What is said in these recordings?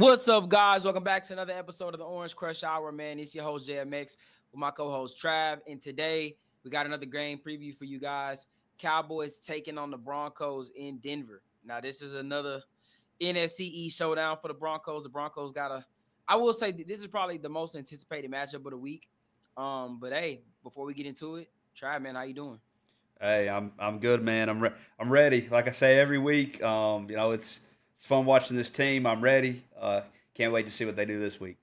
What's up, guys? Welcome back to another episode of the Orange Crush Hour, man. It's your host, JMX, with my co-host, Trav. And today, we got another game preview for you guys. Cowboys taking on the Broncos in Denver. Now, this is another NFC East showdown for the Broncos. The Broncos I will say this is probably the most anticipated matchup of the week. But hey, before we get into it, Trav, man, how you doing? Hey, I'm good, man. I'm ready. Like I say every week, it's fun watching this team. I'm ready. Can't wait to see what they do this week.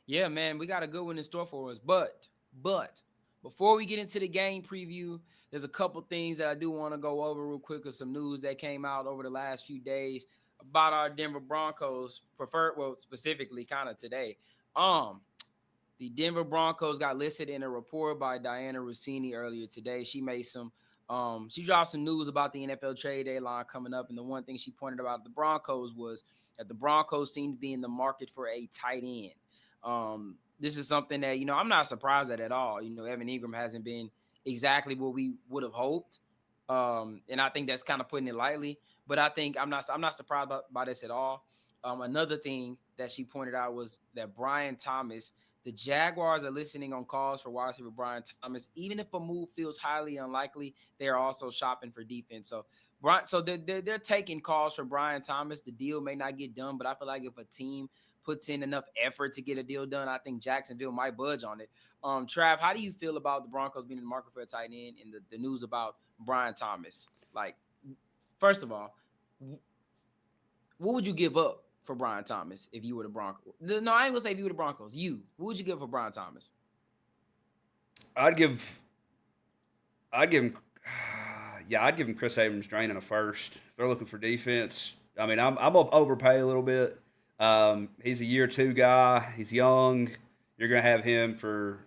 Yeah, man, we got a good one in store for us. But before we get into the game preview, there's a couple things that I do want to go over real quick of some news that came out over the last few days about our Denver Broncos, specifically kind of today. Um, the Denver Broncos got listed in a report by Diana Rossini earlier today. She dropped some news about the NFL trade deadline coming up, and the one thing she pointed about the Broncos was that the Broncos seem to be in the market for a tight end. This is something that, I'm not surprised at all. Evan Ingram hasn't been exactly what we would have hoped. And I think that's kind of putting it lightly, but I think I'm not surprised by this at all. Another thing that she pointed out was that Brian Thomas, the Jaguars are listening on calls for wide receiver Brian Thomas. Even if a move feels highly unlikely, they are also shopping for defense. So they're taking calls for Brian Thomas. The deal may not get done, but I feel like if a team puts in enough effort to get a deal done, I think Jacksonville might budge on it. Trav, how do you feel about the Broncos being in the market for a tight end and the news about Brian Thomas? Like, first of all, what would you give up for Brian Thomas if you were the Broncos? No, I ain't gonna say if you were the Broncos. What would you give for Brian Thomas? I'd give, I'd give him, yeah, I'd give him Chris Abrams draining a first. If they're looking for defense, I mean, I'm up overpay a little bit. He's a year two guy. He's young. You're gonna have him for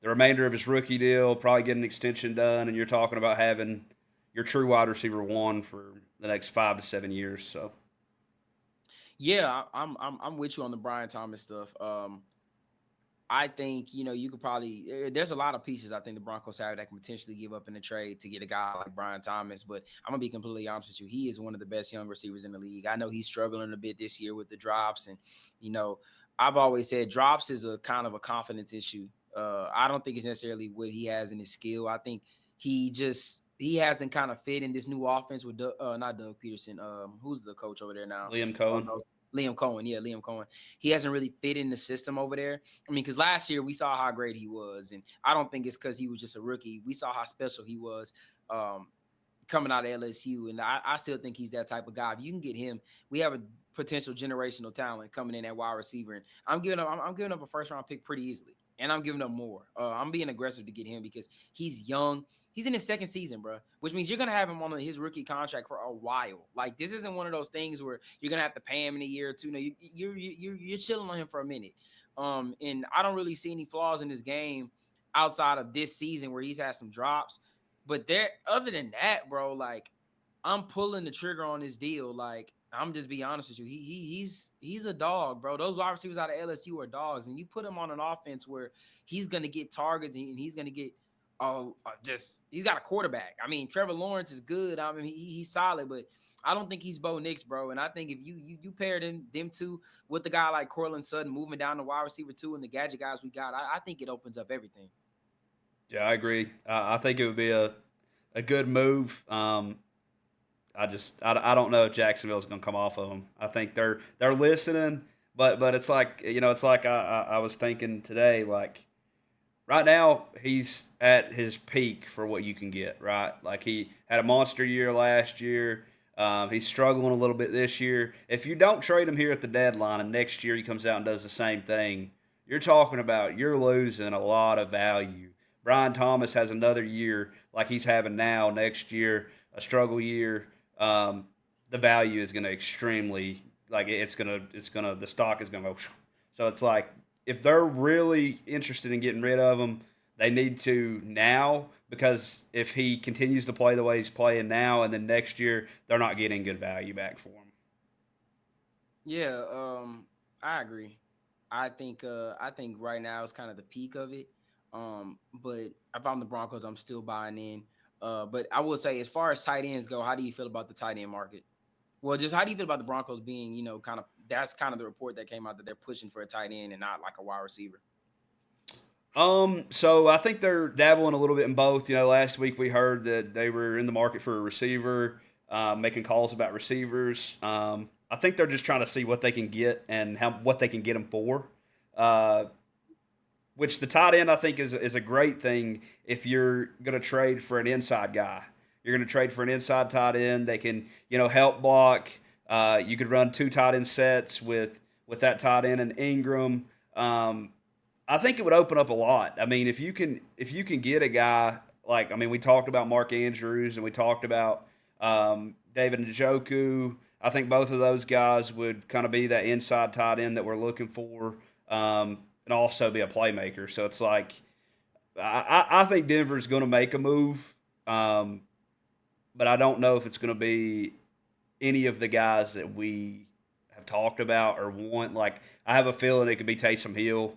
the remainder of his rookie deal. Probably get an extension done, and you're talking about having your true wide receiver one for the next 5 to 7 years. So Yeah, I'm with you on the Brian Thomas stuff. I think you could probably. There's a lot of pieces I think the Broncos have that can potentially give up in a trade to get a guy like Brian Thomas. But I'm gonna be completely honest with you. He is one of the best young receivers in the league. I know he's struggling a bit this year with the drops, and you know, I've always said drops is a kind of a confidence issue. I don't think it's necessarily what he has in his skill. I think he hasn't kind of fit in this new offense with not Doug Peterson. Who's the coach over there now? Liam Oh Cohen. no, Liam Cohen. Yeah, Liam Cohen. He hasn't really fit in the system over there. I mean, because last year we saw how great he was, and I don't think it's because he was just a rookie. We saw how special he was um, coming out of LSU, and I still think he's that type of guy. If you can get him, we have a potential generational talent coming in at wide receiver, and I'm giving up a first round pick pretty easily, and I'm giving up more. I'm being aggressive to get him because he's young. He's in his second season, bro, which means you're gonna have him on his rookie contract for a while. Like this isn't one of those things where you're gonna have to pay him in a year or two. No, you're chilling on him for a minute. And I don't really see any flaws in his game outside of this season where he's had some drops. But other than that, bro, like I'm pulling the trigger on this deal. Like I'm just be honest with you, he's a dog, bro. Those wide receivers out of LSU are dogs, and you put him on an offense where he's gonna get targets and he's gonna get just he's got a quarterback. I mean, Trevor Lawrence is good. I mean, he's solid, but I don't think he's Bo Nix, bro. And I think if you pair them two with the guy like Cortland Sutton moving down the wide receiver two and the gadget guys we got, I think it opens up everything. Yeah, I agree. I think it would be a good move. I don't know if Jacksonville's going to come off of them. I think they're listening, but it's like it's like I was thinking today. Like right now, he's at his peak for what you can get. Right, like he had a monster year last year. He's struggling a little bit this year. If you don't trade him here at the deadline, and next year he comes out and does the same thing, you're talking about you're losing a lot of value. Brian Thomas has another year like he's having now. Next year, a struggle year. The value is going to extremely like it's gonna the stock is going to go. So it's like if they're really interested in getting rid of him, they need to now because if he continues to play the way he's playing now, and then next year they're not getting good value back for him. Yeah, I agree. I think right now is kind of the peak of it. But if I'm the Broncos, I'm still buying in. But I will say, as far as tight ends go, how do you feel about the tight end market? Well, just how do you feel about the Broncos being, kind of that's kind of the report that came out that they're pushing for a tight end and not like a wide receiver? So I think they're dabbling a little bit in both. Last week we heard that they were in the market for a receiver, making calls about receivers. I think they're just trying to see what they can get and what they can get them for. Uh, which the tight end I think is a great thing if you're going to trade for an inside guy. You're going to trade for an inside tight end. They can help block. You could run two tight end sets with that tight end and Ingram. I think it would open up a lot. I mean, if you can get a guy like, I mean, we talked about Mark Andrews and we talked about David Njoku. I think both of those guys would kind of be that inside tight end that we're looking for, and also be a playmaker. So it's like I think Denver's going to make a move, um, but I don't know if it's going to be any of the guys that we have talked about or want. Like, I have a feeling it could be Taysom Hill,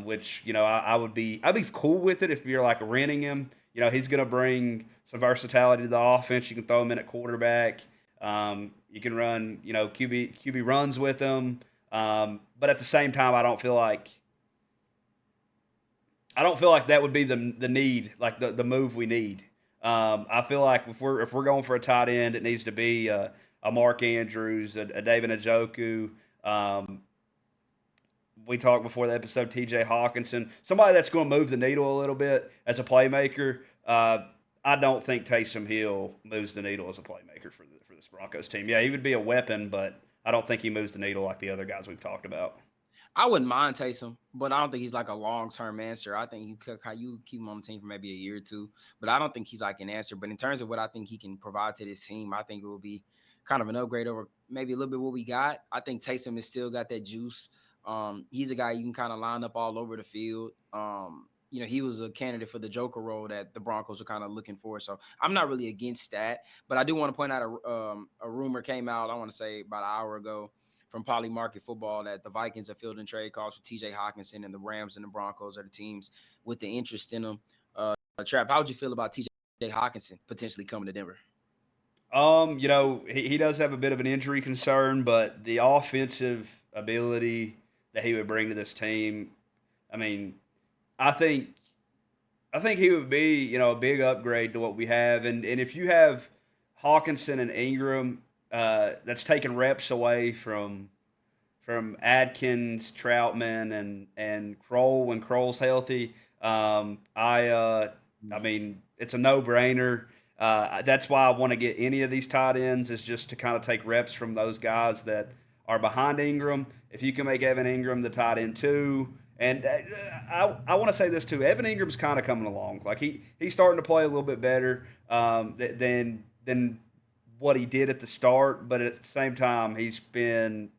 which I'd be cool with it if you're like renting him. He's going to bring some versatility to the offense. You can throw him in at quarterback. You can run QB runs with him. But at the same time, I don't feel like that would be the need, like the move we need. I feel like if we're going for a tight end, it needs to be a Mark Andrews, a David Njoku. Um, we talked before the episode, T.J. Hawkinson, somebody that's going to move the needle a little bit as a playmaker. I don't think Taysom Hill moves the needle as a playmaker for this Broncos team. Yeah, he would be a weapon, but I don't think he moves the needle like the other guys we've talked about. I wouldn't mind Taysom, but I don't think he's like a long term answer. I think you keep him on the team for maybe a year or two, but I don't think he's like an answer. But in terms of what I think he can provide to this team, I think it will be kind of an upgrade over maybe a little bit what we got. I think Taysom has still got that juice. He's a guy you can kind of line up all over the field. He was a candidate for the Joker role that the Broncos are kind of looking for. So I'm not really against that, but I do want to point out a rumor came out. I want to say about an hour ago from Poly Market Football that the Vikings are fielding trade calls for T.J. Hawkinson, and the Rams and the Broncos are the teams with the interest in him. Trap, how would you feel about T.J. Hawkinson potentially coming to Denver? He does have a bit of an injury concern, but the offensive ability that he would bring to this team, I mean, I think I think he would be, a big upgrade to what we have. And if you have Hawkinson and Ingram, that's taking reps away from Adkins, Troutman, and Kroll when Kroll's healthy. I mean, it's a no brainer. That's why I want to get any of these tight ends is just to kind of take reps from those guys that are behind Ingram. If you can make Evan Ingram the tight end too, and I want to say this too, Evan Ingram's kind of coming along. Like he's starting to play a little bit better than what he did at the start, but at the same time he's been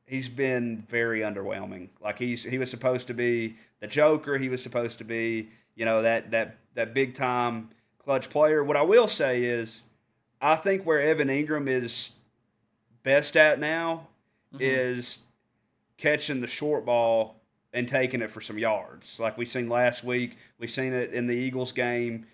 very underwhelming. Like he was supposed to be the Joker. He was supposed to be that big time clutch player. What I will say is, I think where Evan Ingram is best at now Mm-hmm. is catching the short ball and taking it for some yards. Like we seen last week, we seen it in the Eagles game.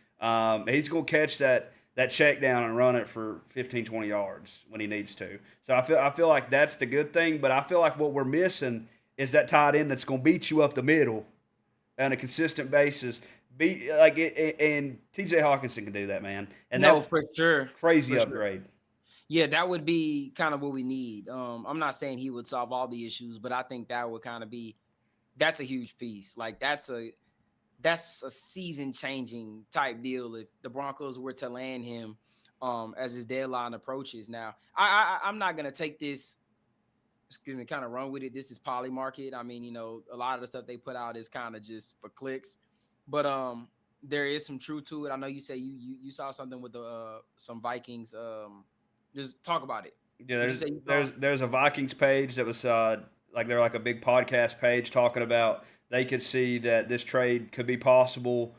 He's going to catch that check down and run it for 15, 20 yards when he needs to. So I feel like that's the good thing, but I feel like what we're missing is that tight end that's going to beat you up the middle on a consistent basis. And T.J. Hawkinson can do that, man. And No, that for sure, crazy for sure. upgrade. Yeah, that would be kind of what we need. I'm not saying he would solve all the issues, but I think that would kind of be that's a huge piece. Like that's a season changing type deal if the Broncos were to land him as his deadline approaches. Now, I'm not gonna take this, excuse me, kind of run with it. This is Poly Market. I mean, a lot of the stuff they put out is kind of just for clicks, but there is some truth to it. I know you say you saw something with the some Vikings. Just talk about it. Yeah, What you there's say you saw? there's there's a Vikings page that was like they're like a big podcast page talking about they could see that this trade could be possible,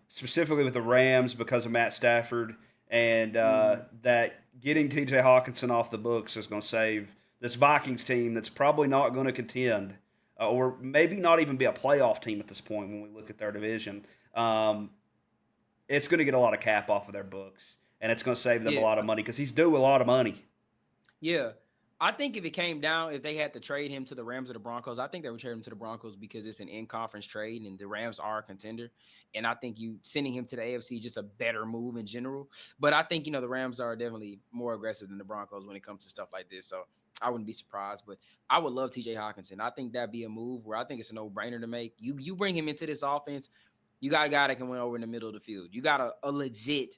specifically with the Rams because of Matt Stafford, and Mm, that getting T.J. Hawkinson off the books is going to save this Vikings team that's probably not going to contend, or maybe not even be a playoff team at this point when we look at their division. Um, it's going to get a lot of cap off of their books. and it's going to save them a Yeah. lot of money because he's due a lot of money. Yeah. I think if it came down, if they had to trade him to the Rams or the Broncos, I think they would trade him to the Broncos because it's an in-conference trade and the Rams are a contender. And I think you sending him to the AFC is just a better move in general. But I think, the Rams are definitely more aggressive than the Broncos when it comes to stuff like this. So I wouldn't be surprised. But I would love TJ Hawkinson. I think that'd be a move where I think it's a no-brainer to make. You bring him into this offense, you got a guy that can win over in the middle of the field. You got a legit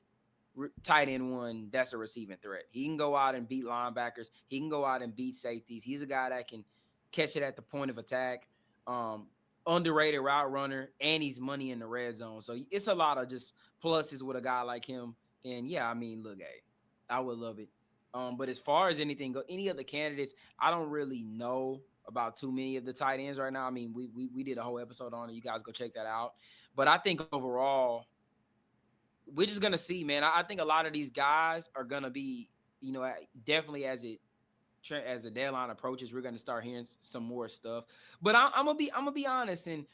tight end one that's a receiving threat. He can go out and beat linebackers. He can go out and beat safeties. He's a guy that can catch it at the point of attack. Underrated route runner, and he's money in the red zone. So it's a lot of just pluses with a guy like him. And yeah, I mean, look, hey, I would love it. But as far as any other candidates, I don't really know about too many of the tight ends right now. I mean, we did a whole episode on it. You guys go check that out. But I think overall, we're just gonna see, man. I think a lot of these guys are gonna be, definitely as the deadline approaches, we're gonna start hearing some more stuff. But I'm gonna be honest, and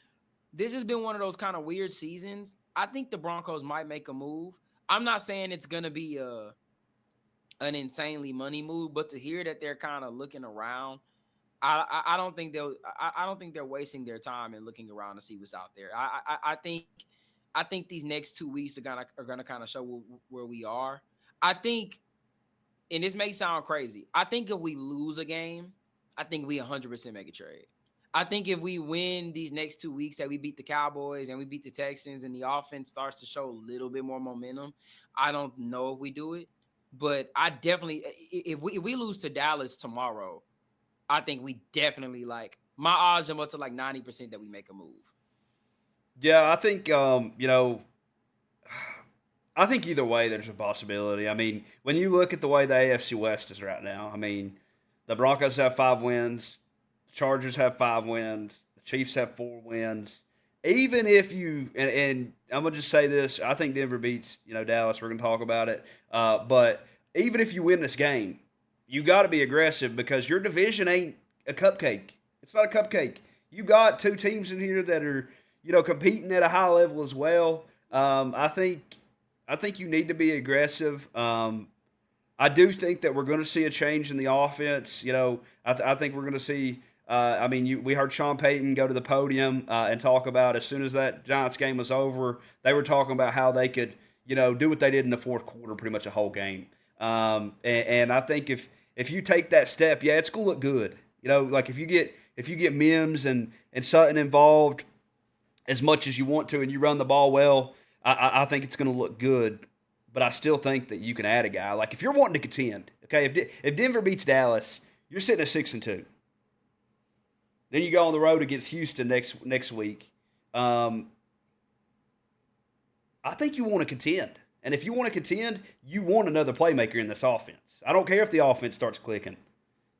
this has been one of those kind of weird seasons. I think the Broncos might make a move. I'm not saying it's gonna be an insanely money move, but to hear that they're kind of looking around, I don't think I don't think they're wasting their time and looking around to see what's out there. I think these next 2 weeks are gonna kind of show where we are. I think, and this may sound crazy, I think if we lose a game, I think we 100% make a trade. I think if we win these next 2 weeks, that we beat the Cowboys and we beat the Texans, and the offense starts to show a little bit more momentum, I don't know if we do it, but I definitely, if we lose to Dallas tomorrow, I think we definitely, like, my odds jump up to like 90% that we make a move. Yeah, I think I think either way there's a possibility. I mean, when you look at the way the AFC West is right now, I mean, the Broncos have 5 wins, the Chargers have 5 wins, the Chiefs have 4 wins. Even if you and I'm gonna just say this, I think Denver beats Dallas. We're gonna talk about it, but even if you win this game, you got to be aggressive because your division ain't a cupcake. It's not a cupcake. You got 2 teams in here that are competing at a high level as well. I think you need to be aggressive. I do think that we're going to see a change in the offense. I think we're going to see. We heard Sean Payton go to the podium and talk about, as soon as that Giants game was over, they were talking about how they could, do what they did in the fourth quarter, pretty much a whole game. And I think if you take that step, yeah, it's going to look good. Like if you get Mims and Sutton involved as much as you want to, and you run the ball well, I think it's going to look good. But I still think that you can add a guy. Like if you're wanting to contend, okay, if Denver beats Dallas, you're sitting at 6-2. Then you go on the road against Houston next week. I think you want to contend. And if you want to contend, you want another playmaker in this offense. I don't care if the offense starts clicking.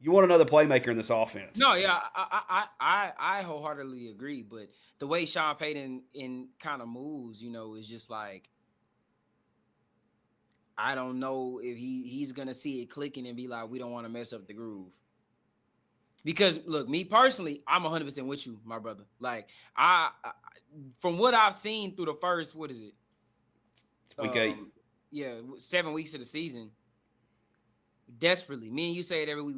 You want another playmaker in this offense. No, yeah, I wholeheartedly agree. But the way Sean Payton kind of moves, is just like, I don't know if he's gonna see it clicking and be like, we don't want to mess up the groove. Because look, me personally, I'm 100% with you, my brother. Like I from what I've seen through the first, what is it? Week 8. Yeah, 7 weeks of the season. Desperately, me and you say it every week.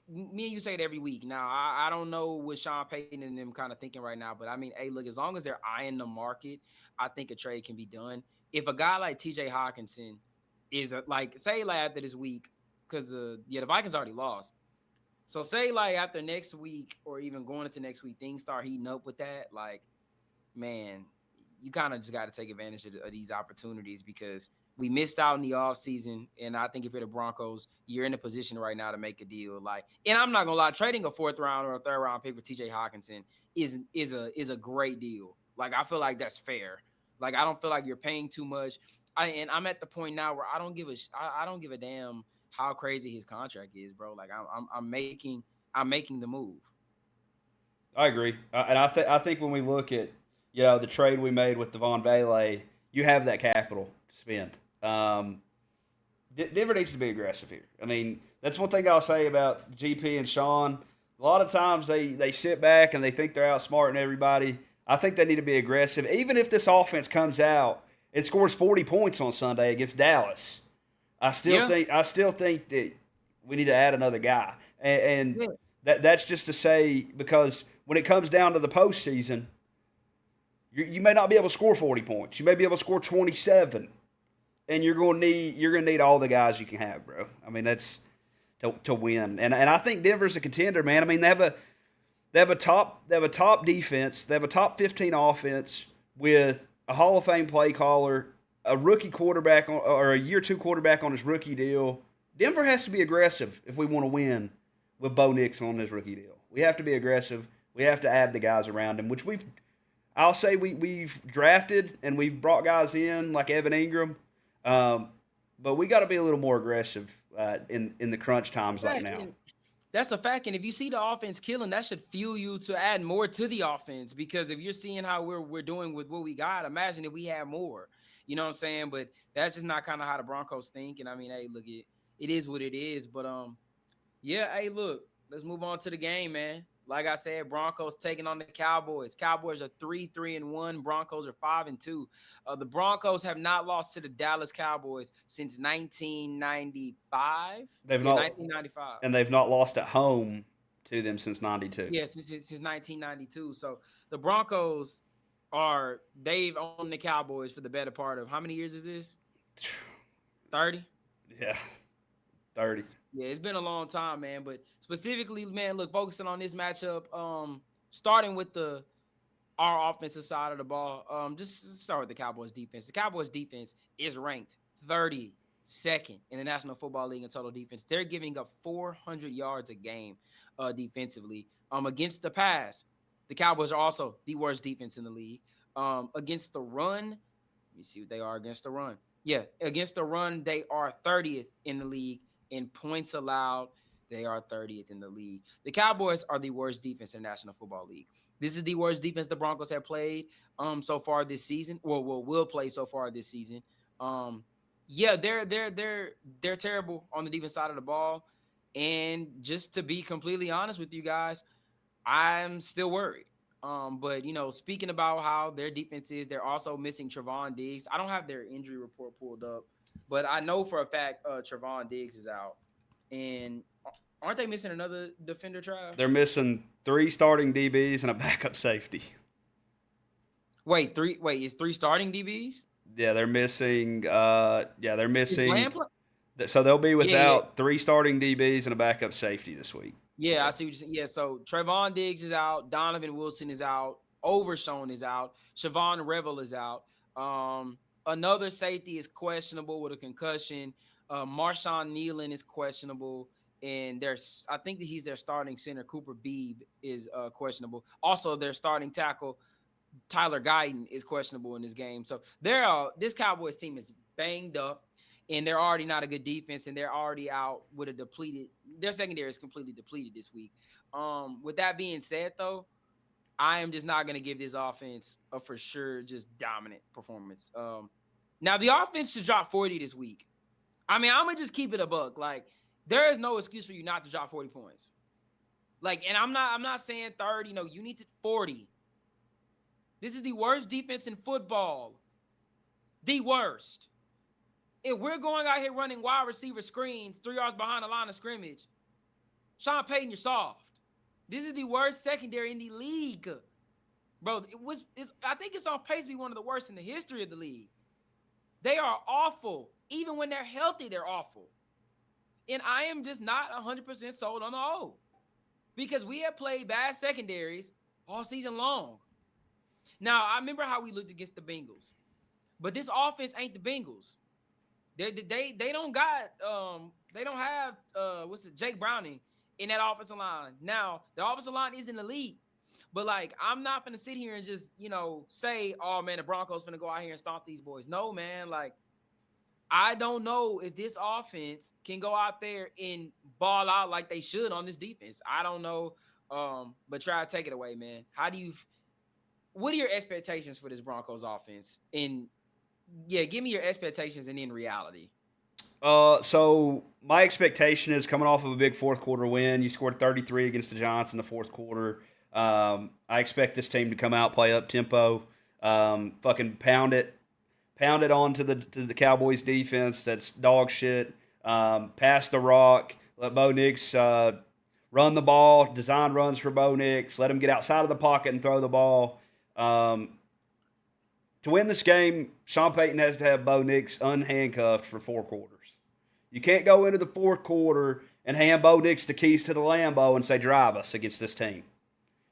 Me and you say it every week. Now, I don't know what Sean Payton and them kind of thinking right now, but I mean, hey, look, as long as they're eyeing the market, I think a trade can be done. If a guy like TJ Hawkinson is say after this week, because the Vikings already lost. So say like after next week or even going into next week, things start heating up with that. Like, man, you kind of just got to take advantage of these opportunities because we missed out in the offseason. And I think if you're the Broncos, you're in a position right now to make a deal. Like, and I'm not gonna lie, trading a 4th round or a 3rd round pick for TJ Hawkinson is a great deal. Like, I feel like that's fair. Like, I don't feel like you're paying too much. And I'm at the point now where I don't give a damn how crazy his contract is, bro. Like, I'm making the move. I agree, and I think when we look at the trade we made with Devon Vele, you have that capital to spend. Denver needs to be aggressive here. I mean, that's one thing I'll say about GP and Sean. A lot of times they sit back and they think they're outsmarting everybody. I think they need to be aggressive. Even if this offense comes out and scores 40 points on Sunday against Dallas, Yeah. I still think that we need to add another guy, and Yeah. that's just to say because when it comes down to the postseason, you may not be able to score 40 points. You may be able to score 27, and you're gonna need all the guys you can have, bro. I mean that's to win, and I think Denver's a contender, man. I mean they have a top defense, they have a top 15 offense with a Hall of Fame play caller, a rookie quarterback or a year two quarterback on his rookie deal. Denver has to be aggressive if we want to win with Bo Nix on his rookie deal. We have to be aggressive. We have to add the guys around him, which I'll say we've drafted and we've brought guys in like Evan Ingram, um, but we got to be a little more aggressive in the crunch times like Fact, now. and that's a fact. And if you see the offense killing, that should fuel you to add more to the offense. Because if you're seeing how we're doing with what we got, imagine if we had more. You know what I'm saying? But that's just not kind of how the Broncos think. And I mean, hey, look, it is what it is. But yeah, hey, look, let's move on to the game, man. Like I said, Broncos taking on the Cowboys. Cowboys are 3-1. Broncos are 5-2. The Broncos have not lost to the Dallas Cowboys since 1995. They've Yeah, not 1995. and they've not lost at home to them since '92. Yeah, since 1992. So the Broncos they've owned the Cowboys for the better part of how many years is this? 30? Yeah, 30. Yeah, it's been a long time, man. But specifically, man, look, focusing on this matchup, starting with our offensive side of the ball, just start with the Cowboys defense. The Cowboys defense is ranked 32nd in the National Football League in total defense. They're giving up 400 yards a game defensively. Against the pass, the Cowboys are also the worst defense in the league. Against the run, let me see what they are against the run. Yeah, against the run, they are 30th in the league. In points allowed, they are 30th in the league. The Cowboys are the worst defense in the National Football League. This is the worst defense the Broncos have played so far this season. Well, will play so far this season. Yeah, they're terrible on the defense side of the ball. And just to be completely honest with you guys, I'm still worried. But speaking about how their defense is, they're also missing Trevon Diggs. I don't have their injury report pulled up, but I know for a fact Trevon Diggs is out. And aren't they missing another defender, Trav? They're missing 3 starting DBs and a backup safety. Wait, is 3 starting DBs? Yeah, they're missing. They're Is missing. Bland play? So they'll be Yeah, without 3 starting DBs and a backup safety this week. yeah, I see what you're saying. Yeah, so Trevon Diggs is out. Donovan Wilson is out. Overshown is out. Siobhan Revel is out. Another safety is questionable with a concussion. Marshawn Nealon is questionable. And I think that he's their starting center. Cooper Beebe is questionable. Also, their starting tackle, Tyler Guyton, is questionable in this game. So this Cowboys team is banged up. And they're already not a good defense, and they're already out with a depleted. Their secondary is completely depleted this week. With that being said, though, I am just not going to give this offense a for sure just dominant performance. Now the offense should drop 40 this week. I mean, I'm gonna just keep it a buck. Like, there is no excuse for you not to drop 40 points. Like, and I'm not saying 30. No, you need to 40. This is the worst defense in football. The worst. If we're going out here running wide receiver screens 3 yards behind the line of scrimmage, Sean Payton, you're soft. This is the worst secondary in the league. Bro, I think it's on pace to be one of the worst in the history of the league. They are awful. Even when they're healthy, they're awful. And I am just not 100% sold on the O. Because we have played bad secondaries all season long. Now, I remember how we looked against the Bengals. But this offense ain't the Bengals. They don't have Jake Browning in that offensive line. Now, the offensive line isn't elite, but like, I'm not gonna sit here and just say, oh man, the Broncos finna go out here and stomp these boys. No, man, like, I don't know if this offense can go out there and ball out like they should on this defense. I don't know. But try to take it away, man. What are your expectations for this Broncos offense? And yeah, give me your expectations and in reality. So my expectation is coming off of a big fourth quarter win. You scored 33 against the Giants in the fourth quarter. I expect this team to come out, play up tempo, fucking pound it, pound it on to the Cowboys defense that's dog shit. Pass the rock. Let Bo Nix run the ball. Design runs for Bo Nix. Let him get outside of the pocket and throw the ball. To win this game, Sean Payton has to have Bo Nix unhandcuffed for 4 quarters. You can't go into the fourth quarter and hand Bo Nix the keys to the Lambo and say, drive us against this team.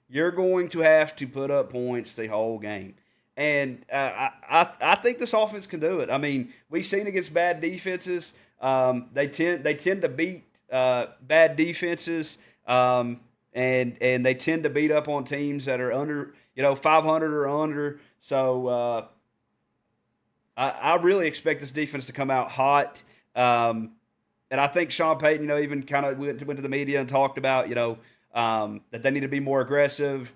You're going to have to put up points the whole game. And I think this offense can do it. I mean, we've seen against bad defenses, they tend to beat bad defenses, and they tend to beat up on teams that are under 500 or under. So I really expect this defense to come out hot. And I think Sean Payton, even kind of went to the media and talked about, that they need to be more aggressive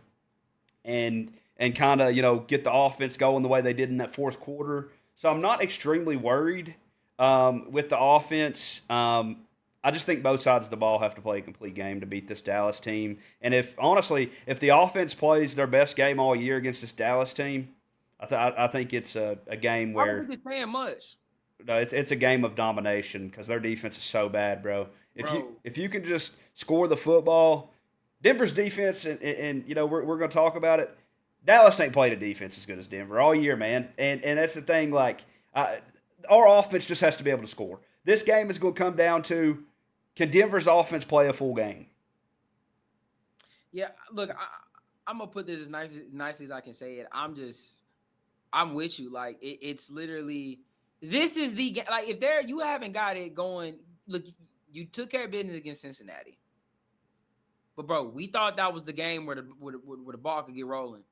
and kind of, get the offense going the way they did in that fourth quarter. So I'm not extremely worried with the offense. I just think both sides of the ball have to play a complete game to beat this Dallas team. And if the offense plays their best game all year against this Dallas team, I think it's a game I where don't think it's saying much. no, it's a game of domination because their defense is so bad, bro. Bro. If you can just score the football, Denver's defense, and we're going to talk about it. Dallas ain't played a defense as good as Denver all year, man. And that's the thing. Like our offense just has to be able to score. This game is going to come down to, can Denver's offense play a full game? Yeah, look, I'm gonna put this as nicely as I can say it. I'm with you. Like it's literally, this is the game. Like if you haven't got it going. Look, you took care of business against Cincinnati, but bro, we thought that was the game where the ball could get rolling,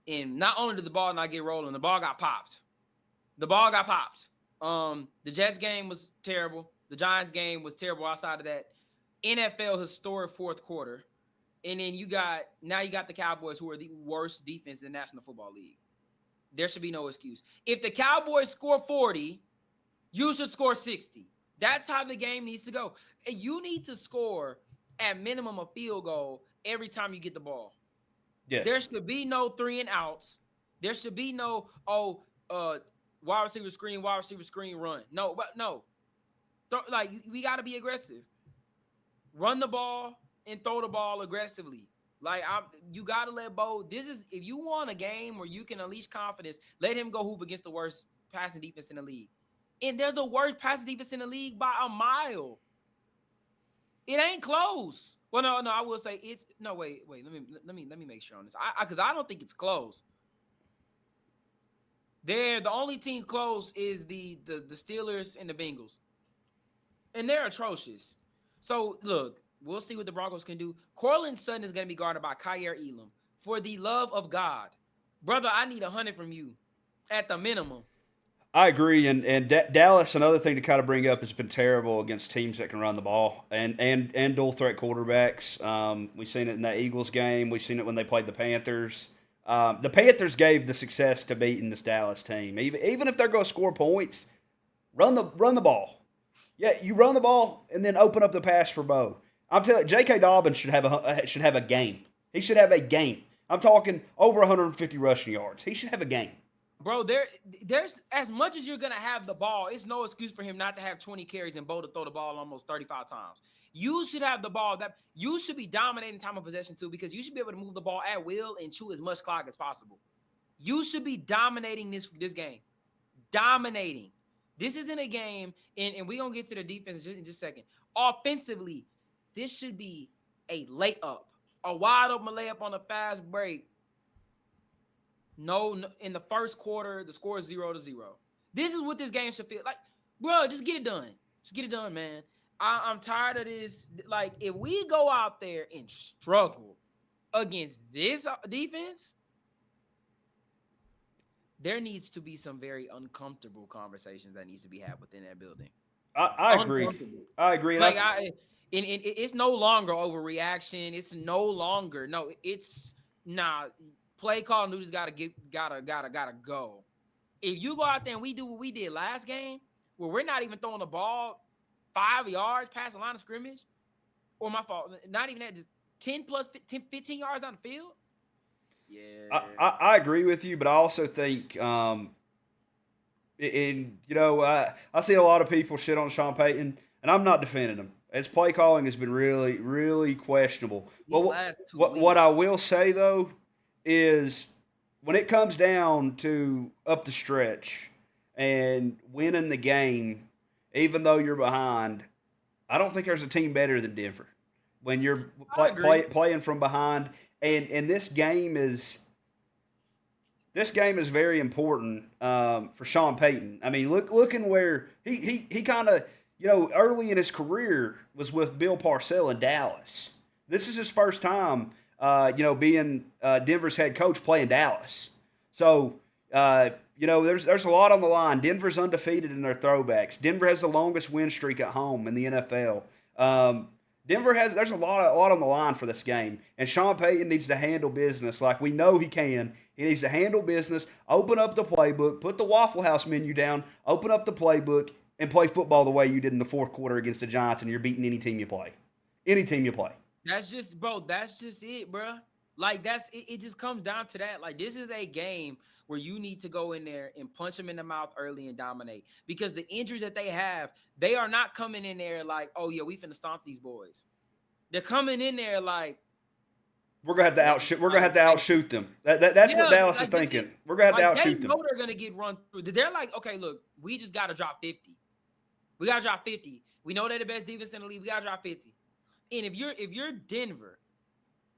and not only did the ball not get rolling, the ball got popped. The ball got popped. The Jets game was terrible. The Giants game was terrible outside of that NFL historic fourth quarter. And then you got the Cowboys, who are the worst defense in the National Football League. There should be no excuse. If the Cowboys score 40, you should score 60. That's how the game needs to go. You need to score at minimum a field goal every time you get the ball. Yes. There should be no 3 and outs. There should be no wide receiver screen, run. No, but no. We got to be aggressive. Run the ball and throw the ball aggressively. You got to let Bo. If you want a game where you can unleash confidence, let him go hoop against the worst passing defense in the league. And they're the worst passing defense in the league by a mile. It ain't close. Well, no, I will say it's no. Wait. Let me make sure on this. Because I don't think it's close. The only team close is the Steelers and the Bengals, and they're atrocious. So look, we'll see what the Broncos can do. Cortland Sutton is going to be guarded by Kyer Elam. For the love of God, brother, I need 100 from you at the minimum. I agree, and Dallas. Another thing to kind of bring up has been terrible against teams that can run the ball and dual threat quarterbacks. We've seen it in that Eagles game. We've seen it when they played the Panthers. The Panthers gave the success to beating this Dallas team. Even if they're going to score points, run the ball. Yeah, you run the ball and then open up the pass for Bo. I'm telling you, J.K. Dobbins should have a game. He should have a game. I'm talking over 150 rushing yards. He should have a game. Bro, there's as much as you're going to have the ball, it's no excuse for him not to have 20 carries and Bo to throw the ball almost 35 times. You should have the ball. That you should be dominating time of possession too, because you should be able to move the ball at will and chew as much clock as possible. You should be dominating this game. Dominating. This isn't a game, and we're going to get to the defense in just a second. Offensively, this should be a layup. A wide open layup on a fast break. No, in the first quarter, the score is 0-0. This is what this game should feel like. Bro, just get it done. Just get it done, man. I'm tired of this. Like, if we go out there and struggle against this defense, there needs to be some very uncomfortable conversations that needs to be had within that building. I agree. I agree. Like it's no longer overreaction. It's no longer it's play call news gotta go. If you go out there and we do what we did last game, where we're not even throwing the ball 5 yards past the line of scrimmage, or my fault, not even that, just 10 plus 10, 15 yards down the field. Yeah, I agree with you, but I also think And I see a lot of people shit on Sean Payton, and I'm not defending him. His play calling has been really, really questionable. But These last two what weeks, I will say though is when it comes down to up the stretch and winning the game, even though you're behind, I don't think there's a team better than Denver. When you're I agree. playing from behind, and this game is very important for Sean Payton. I mean, looking where he kind of early in his career was with Bill Parcells in Dallas. This is his first time being Denver's head coach playing Dallas. So there's a lot on the line. Denver's undefeated in their throwbacks. Denver has the longest win streak at home in the NFL. There's a lot on the line for this game, and Sean Payton needs to handle business like we know he can. He needs to handle business, open up the playbook, put the Waffle House menu down, open up the playbook, and play football the way you did in the fourth quarter against the Giants, and you're beating any team you play. Any team you play. That's just, bro. That's just it, bro. Like that's it. It just comes down to that. Like this is a game where you need to go in there and punch them in the mouth early and dominate because the injuries that they are not coming in there like, oh yeah, we finna stomp these boys. They're coming in there like We're gonna have to man, outshoot. We're gonna have to outshoot them. That's what yeah, Dallas is like this thinking. We're gonna have to like they outshoot them. know they're gonna get run through. They're like, okay, look, we just gotta drop 50. We gotta drop 50. We know they're the best defense in the league. We gotta drop 50. And if you're Denver,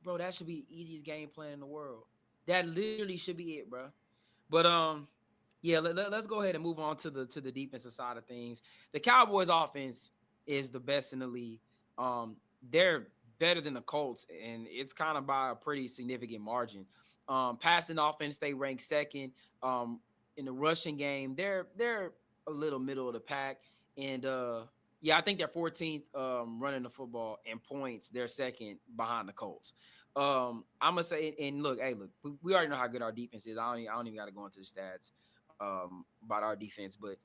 bro, that should be the easiest game plan in the world. That literally should be it, bro. But yeah, let's go ahead and move on to the defensive side of things. The Cowboys offense is the best in the league. They're better than the Colts, and it's kind of by a pretty significant margin. Passing offense, they rank second. In the rushing game, they're a little middle of the pack. And yeah, I think they're 14th running the football in points. They're second behind the Colts. I'm gonna say, and look, hey, look, we already know how good our defense is. I don't even got to go into the stats about our defense, but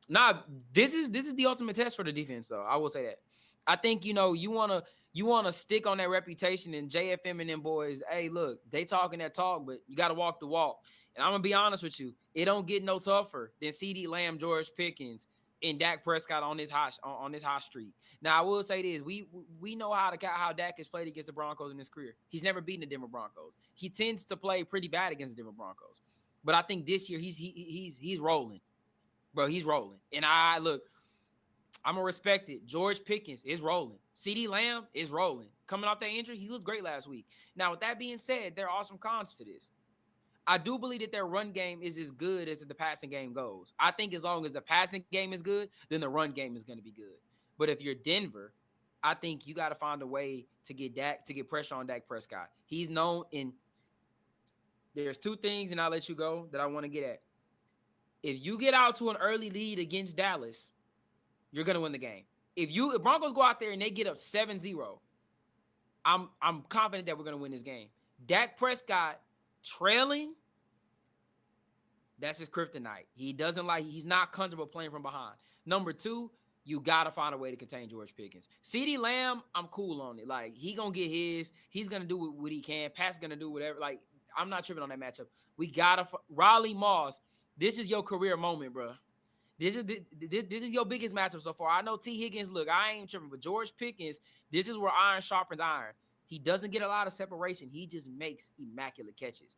nah, this is the ultimate test for the defense, though. I will say that. I think you wanna stick on that reputation, and JFM and them boys. Hey, look, they talking that talk, but you got to walk the walk. And I'm gonna be honest with you, it don't get no tougher than CD Lamb, George Pickens, and Dak Prescott on this hot streak. Now I will say this: we know how Dak has played against the Broncos in his career. He's never beaten the Denver Broncos. He tends to play pretty bad against the Denver Broncos, but I think this year he's rolling, bro. He's rolling, and I look. I'm gonna respect it. George Pickens is rolling. CD Lamb is rolling. Coming off that injury, he looked great last week. Now, with that being said, there are some cons to this. I do believe that their run game is as good as the passing game goes. I think as long as the passing game is good, then the run game is going to be good. But if you're Denver, I think you got to find a way to get pressure on Dak Prescott. He's known in there's two things, and I'll let you go that I want to get at. If you get out to an early lead against Dallas, you're going to win the game. If Broncos go out there and they get up 7-0, I'm confident that we're going to win this game. Dak Prescott trailing, that's his kryptonite. He's not comfortable playing from behind. Number two, you got to find a way to contain George Pickens. CeeDee Lamb, I'm cool on it. Like, he going to get his. He's going to do what he can. Pat's going to do whatever. Like, I'm not tripping on that matchup. We got to Riley Moss, this is your career moment, bro. This is your biggest matchup so far. I know T. Higgins, look, I ain't tripping, but George Pickens, this is where iron sharpens iron. He doesn't get a lot of separation. He just makes immaculate catches.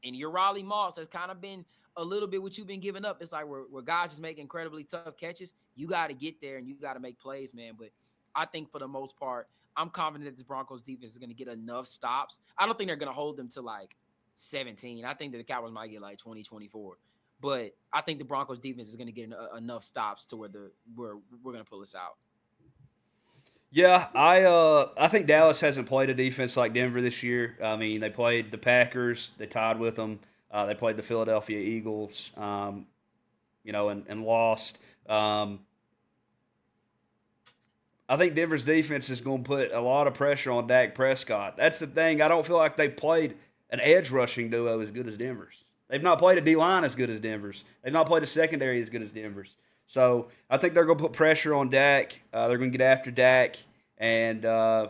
And your Raleigh Moss has kind of been a little bit what you've been giving up. It's like where guys just make incredibly tough catches. You got to get there and you got to make plays, man. But I think for the most part, I'm confident that this Broncos defense is going to get enough stops. I don't think they're going to hold them to like 17. I think that the Cowboys might get like 20, 24. But I think the Broncos defense is going to get enough stops to where we're going to pull this out. Yeah, I think Dallas hasn't played a defense like Denver this year. I mean, they played the Packers, they tied with them. They played the Philadelphia Eagles, and lost. I think Denver's defense is going to put a lot of pressure on Dak Prescott. That's the thing. I don't feel like they played an edge rushing duo as good as Denver's. They've not played a D-line as good as Denver's. They've not played a secondary as good as Denver's. So I think they're going to put pressure on Dak. They're going to get after Dak. And I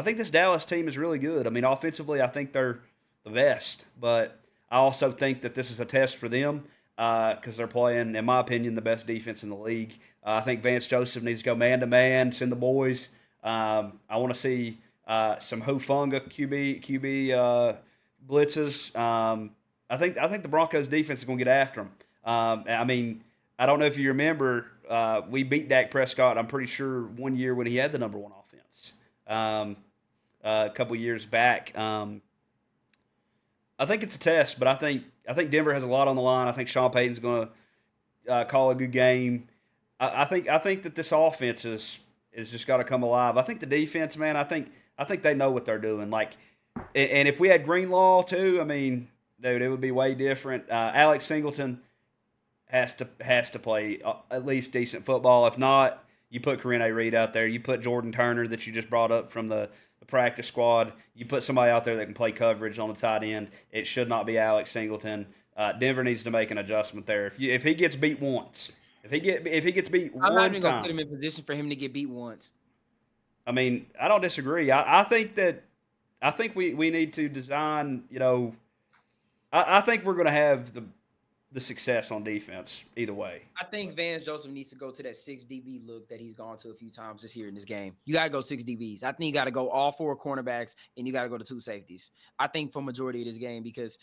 think this Dallas team is really good. I mean, offensively, I think they're the best. But I also think that this is a test for them. because they're playing, in my opinion, the best defense in the league. I think Vance Joseph needs to go man-to-man, send the boys. I want to see some Hufanga QB blitzes. I think the Broncos defense is going to get after them. I mean, I don't know if you remember, we beat Dak Prescott, I'm pretty sure, one year when he had the number one offense. A couple years back. I think it's a test, but I think Denver has a lot on the line. I think Sean Payton's going to call a good game. I think that this offense is just got to come alive. I think the defense, man. I think they know what they're doing. Like, and if we had Greenlaw too, I mean, dude, it would be way different. Alex Singleton has to play at least decent football. If not, you put Corinne Reed out there. You put Jordan Turner that you just brought up from the practice squad. You put somebody out there that can play coverage on the tight end. It should not be Alex Singleton. Denver needs to make an adjustment there. If he gets beat once, if he gets beat I'm not one even gonna put time, him in position for him to get beat once. I mean, I don't disagree. I think we need to design. I think we're going to have the success on defense either way. I think Vance Joseph needs to go to that 6 DB look that he's gone to a few times this year in this game. You got to go 6 DBs. I think you got to go all 4 cornerbacks and you got to go to 2 safeties. I think for majority of this game because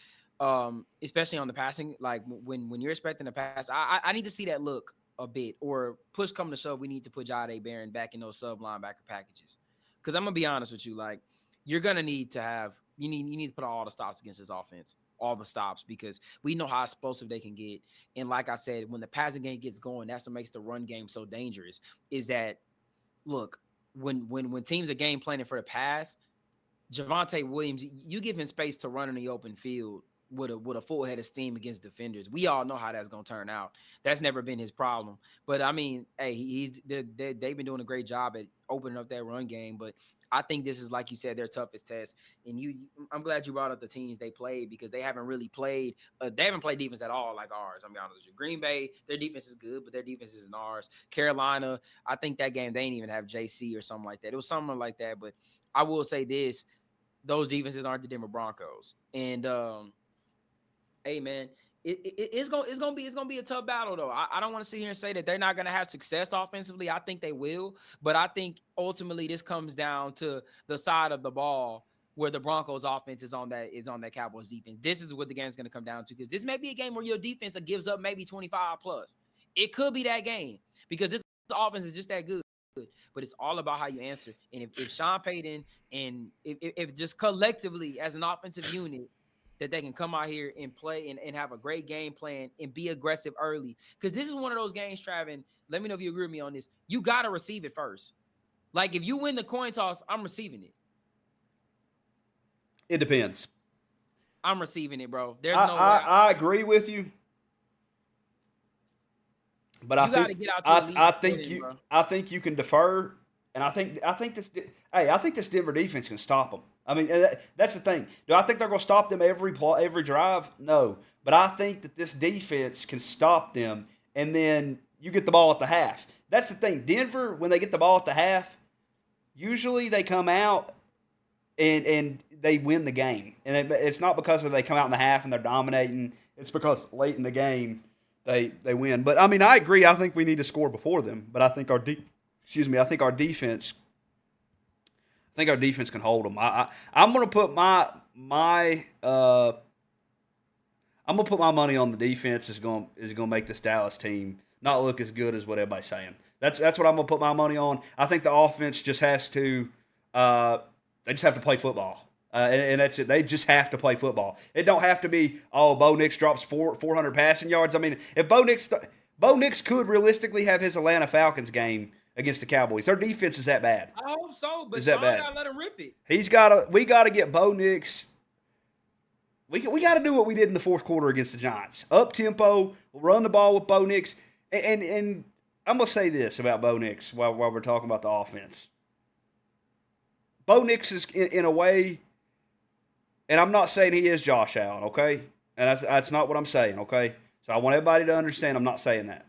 especially on the passing, like when you're expecting a pass, I need to see that look a bit, or push come to shove, we need to put Jade Barron back in those sub linebacker packages. Because I'm gonna be honest with you, like you're gonna need to have you need to put all the stops against this offense, all the stops, because we know how explosive they can get. And like I said, when the passing game gets going, that's what makes the run game so dangerous. Is that look when teams are game planning for the pass, Javonte Williams, you give him space to run in the open field with a full head of steam against defenders. We all know how that's going to turn out. That's never been his problem. But I mean, hey, they've been doing a great job at opening up that run game. But I think this is, like you said, their toughest test. And I'm glad you brought up the teams they played, because they haven't really played. They haven't played defense at all like ours. I'm be honest with you. Green Bay, their defense is good, but their defense isn't ours. Carolina, I think that game they didn't even have JC or something like that. It was something like that. But I will say this: those defenses aren't the Denver Broncos. And hey man, it's gonna be a tough battle though. I don't want to sit here and say that they're not gonna have success offensively. I think they will, but I think ultimately this comes down to the side of the ball where the Broncos offense is on that Cowboys defense. This is what the game is gonna come down to, because this may be a game where your defense gives up maybe 25 plus. It could be that game because this offense is just that good. But it's all about how you answer. And if Sean Payton and if just collectively as an offensive unit that they can come out here and play and have a great game plan and be aggressive early. Because this is one of those games, Trav, let me know if you agree with me on this. You got to receive it first. Like, if you win the coin toss, I'm receiving it. It depends. I'm receiving it, bro. There's no way. I agree with you. But I think you can defer, and I think this Denver defense can stop them. I mean, that's the thing. Do I think they're going to stop them every drive? No, but I think that this defense can stop them, and then you get the ball at the half. That's the thing. Denver, when they get the ball at the half, usually they come out and they win the game, and it's not because they come out in the half and they're dominating. It's because late in the game they win. But I mean, I agree. I think we need to score before them, but I think our defense can hold them. I'm going to put my money on the defense is going to make this Dallas team not look as good as what everybody's saying. That's what I'm going to put my money on. I think the offense just has to they just have to play football. And that's it. They just have to play football. It don't have to be, Bo Nix drops 400 passing yards. I mean, if Bo Nix could realistically have his Atlanta Falcons game against the Cowboys, their defense is that bad. I hope so, but Sean got to let him rip it. We got to get Bo Nix. We got to do what we did in the fourth quarter against the Giants. Up tempo, run the ball with Bo Nix. And I'm going to say this about Bo Nix while we're talking about the offense. Bo Nix is in a way, and I'm not saying he is Josh Allen, okay? And that's not what I'm saying, okay? So I want everybody to understand I'm not saying that.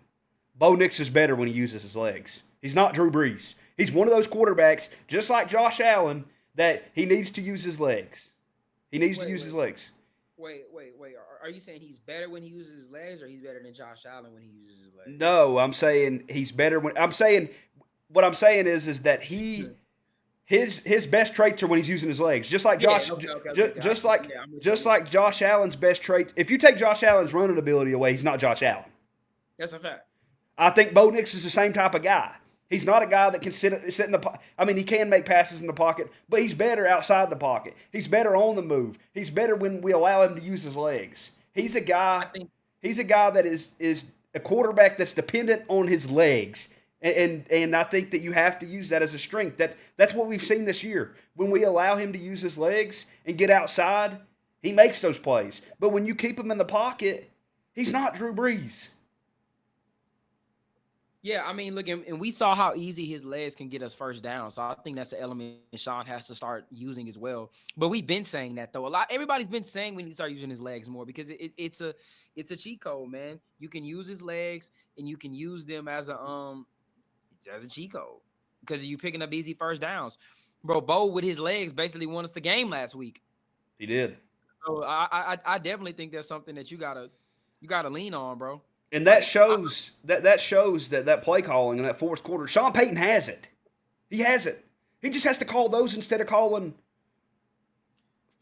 Bo Nix is better when he uses his legs. He's not Drew Brees. He's one of those quarterbacks, just like Josh Allen, that he needs to use his legs. He needs to use his legs. Wait. Are you saying he's better when he uses his legs, or he's better than Josh Allen when he uses his legs? No, I'm saying he's better when I'm saying what I'm saying is that his best traits are when he's using his legs. Just like Yeah. Josh, Okay. Got just you. like Yeah, I'm with you. just like Josh Allen's best trait. If you take Josh Allen's running ability away, he's not Josh Allen. That's a fact. I think Bo Nix is the same type of guy. He's not a guy that can sit in the pocket. I mean, he can make passes in the pocket, but he's better outside the pocket. He's better on the move. He's better when we allow him to use his legs. He's a I guy. think. He's a guy that is a quarterback that's dependent on his legs. And I think that you have to use that as a strength. That's what we've seen this year. When we allow him to use his legs and get outside, he makes those plays. But when you keep him in the pocket, he's not Drew Brees. Yeah, I mean, look, and we saw how easy his legs can get us first down. So I think that's an element Sean has to start using as well. But we've been saying that though. Everybody's been saying we need to start using his legs more because it's a cheat code, man. You can use his legs and you can use them as a cheat code because you picking up easy first downs. Bro, Bo with his legs basically won us the game last week. He did. So I definitely think that's something that you gotta lean on, bro. And that Like shows that play calling in that fourth quarter. Sean Payton has it. He has it. He just has to call those instead of calling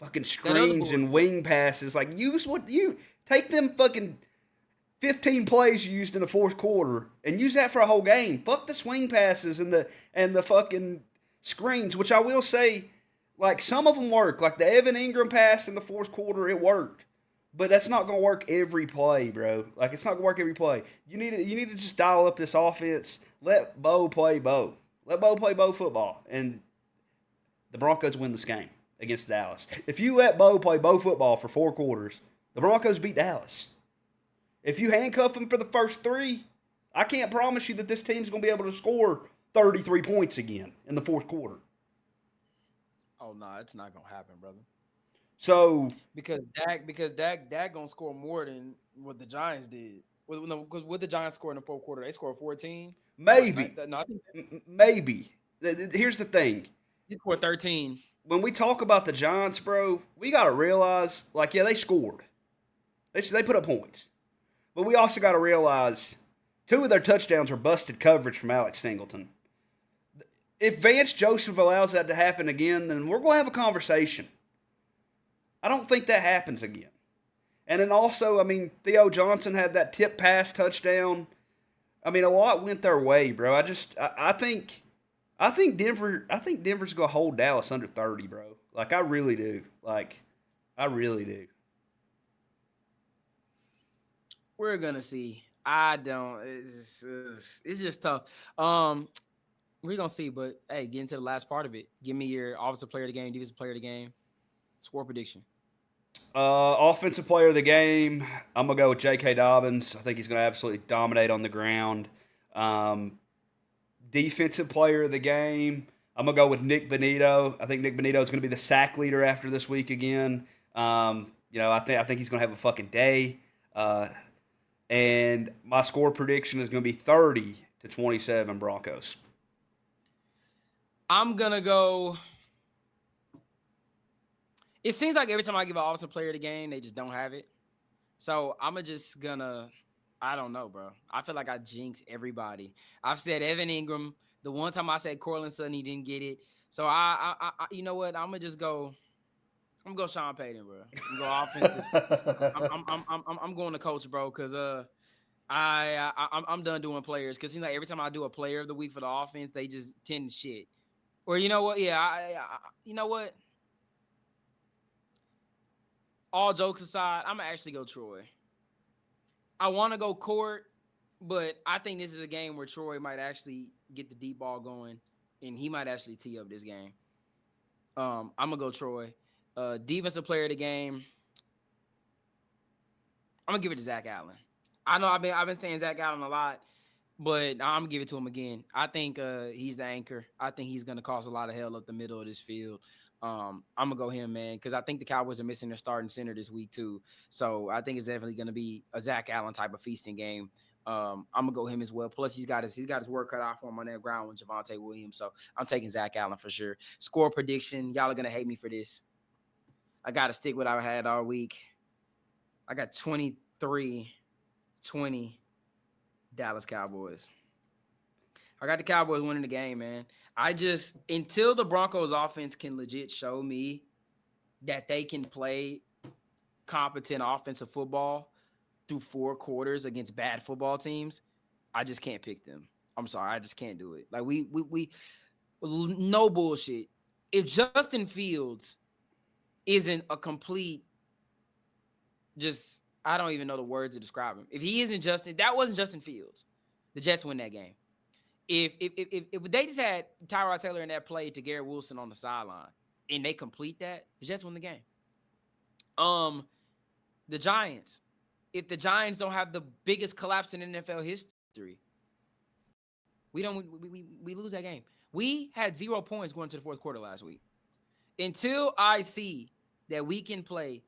fucking that other screens boy. and wing passes. Like use what you take them fucking 15 plays you used in the fourth quarter and use that for a whole game. Fuck the swing passes and the fucking screens, which I will say, like some of them work. Like the Evan Ingram pass in the fourth quarter, it worked. But that's not gonna work every play, bro. Like it's not gonna work every play. You need to just dial up this offense. Let Bo play Bo. Let Bo play Bo football, and the Broncos win this game against Dallas. If you let Bo play Bo football for 4 quarters, the Broncos beat Dallas. If you handcuff him for the first three, I can't promise you that this team's gonna be able to score 33 points again in the fourth quarter. Oh no, it's not gonna happen, brother. So Because Dak gonna score more than what the Giants did. No, because what the Giants scored in the fourth quarter, they scored 14. What? maybe, No, I think maybe. Here's the thing. they scored 13. When we talk about the Giants, bro, we got to realize, like, yeah, they scored. They put up points. But we also got to realize two of their touchdowns were busted coverage from Alex Singleton. If Vance Joseph allows that to happen again, then we're going to have a conversation. I don't think that happens again. And then also, I mean, Theo Johnson had that tip pass touchdown. I mean, a lot went their way, bro. I think Denver's gonna hold Dallas under 30, bro. Like I really do. Like I really do. We're gonna see. I don't. It's just tough. Um, we're gonna see. But hey, get into the last part of it. Give me your offensive player of the game, defensive player of the game, score prediction. Offensive player of the game, I'm gonna go with J.K. Dobbins. I think he's gonna absolutely dominate on the ground. Um, Defensive player of the game, I'm gonna go with Nick Benito. I think Nick Benito is gonna be the sack leader after this week again. I think he's gonna have a fucking day. Uh, and my score prediction is gonna be 30-27 Broncos. I'm gonna go. It seems like every time I give an offensive player of the game, they just don't have it. So I'm just gonna. I don't know, bro. I feel like I jinx everybody. I've said Evan Ingram. The one time I said Cortland Sutton, he didn't get it. So you know what? I'm gonna just go. I'm gonna go Sean Payton, bro. I'm going offensive. I'm going to coach, bro, because I'm done doing players. Because seems like every time I do a player of the week for the offense, they just tend to shit. Or you know what? Yeah, you know what? All jokes aside, I'm gonna actually go Troy. I want to go Court, but I think this is a game where Troy might actually get the deep ball going, and he might actually tee up this game. I'm gonna go Troy. Defensive player of the game, I'm gonna give it to Zach Allen. I know I've been saying Zach Allen a lot, but I'm gonna give it to him again. I think he's the anchor. I think he's gonna cause a lot of hell up the middle of this field. I'm gonna go him, man, because I think the Cowboys are missing their starting center this week too. So I think it's definitely gonna be a Zach Allen type of feasting game. I'm gonna go him as well. Plus, he's got his work cut out for him on that ground with Javonte Williams. So I'm taking Zach Allen for sure. Score prediction. Y'all are gonna hate me for this. I gotta stick with what I had all week. I got 23-20 Dallas Cowboys. I got the Cowboys winning the game, man. I just, until the Broncos offense can legit show me that they can play competent offensive football through 4 quarters against bad football teams, I just can't pick them. I'm sorry, I just can't do it. Like we no bullshit. If Justin Fields isn't a complete, just, I don't even know the words to describe him. If he isn't Justin, that wasn't Justin Fields, the Jets win that game. If they just had Tyrod Taylor in that play to Garrett Wilson on the sideline and they complete that, the Jets win the game. The Giants. If the Giants don't have the biggest collapse in NFL history, we lose that game. We had 0 points going to the fourth quarter last week. Until I see that we can play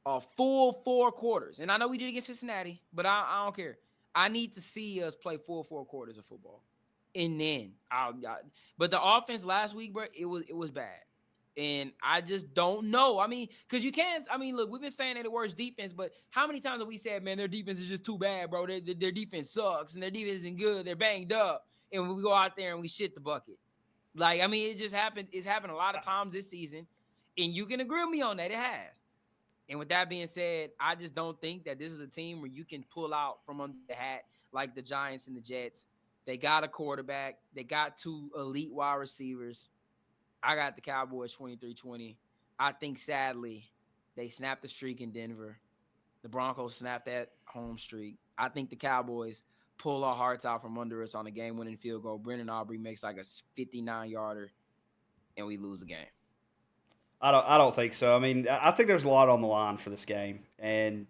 a full 4 quarters, and I know we did against Cincinnati, but I don't care. I need to see us play full 4 quarters of football, and then but the offense last week, bro, it was bad. And I just don't know. I mean, because you can't. I mean, look, we've been saying that the worst defense, but how many times have we said, man, their defense is just too bad, bro? Their defense sucks, and their defense isn't good. They're banged up, and we go out there and we shit the bucket. Like, I mean, it just happened. It's happened a lot of times this season, and you can agree with me on that. It has. And with that being said, I just don't think that this is a team where you can pull out from under the hat like the Giants and the Jets. They got a quarterback. They got 2 elite wide receivers. I got the Cowboys 23-20. I think, sadly, they snapped the streak in Denver. The Broncos snapped that home streak. I think the Cowboys pull our hearts out from under us on a game-winning field goal. Brendan Aubrey makes like a 59-yarder, and we lose the game. I don't think so. I mean, I think there's a lot on the line for this game, and